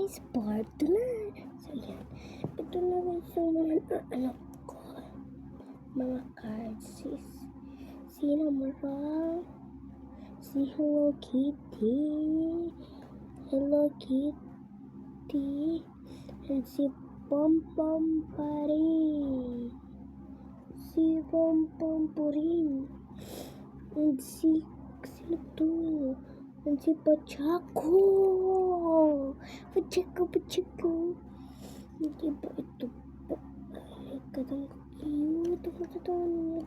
guys, part 2 na. So yan, ito na guys yung mga ko, mga cards. Si Namara, si Hello Kitty, and si Pom-Pom Purin, and si sino to? And si Pachaco. Hindi ba ito po? Ay, kadang cute. Ang totoo niya.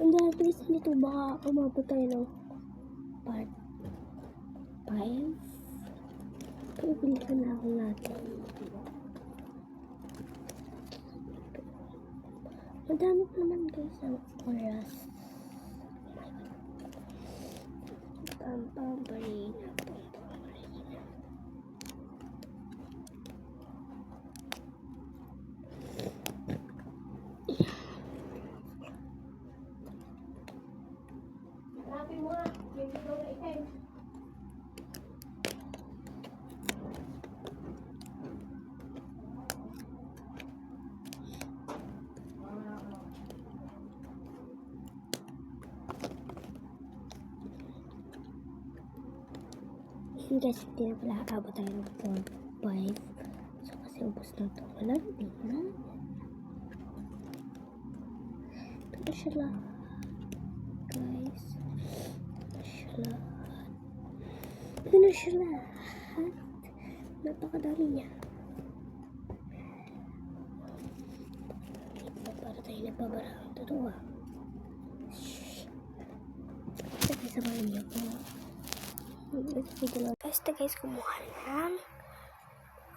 Ang dahil nito baka umabot tayo ng part 5. Kaya pilihan na ako natin. Madami pa naman guys ang oras. Pam-Pam-Parina. Guys, hindi na pala abot tayo ng 4-5. So, kasi ubos na ito. Wala na, tingnan. Ito na siya lahat. Guys. Ito na siya lahat. Napakadami niya. Para tayo napabara. Totoo. Sabi sa mga niyo ko. Basta guys, kumuha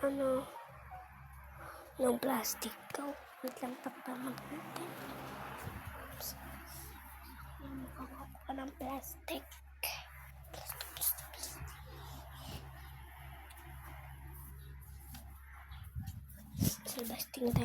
ng plastic. Wait lang, taktaman natin. Kumuha ng plastic. So, basting tayo.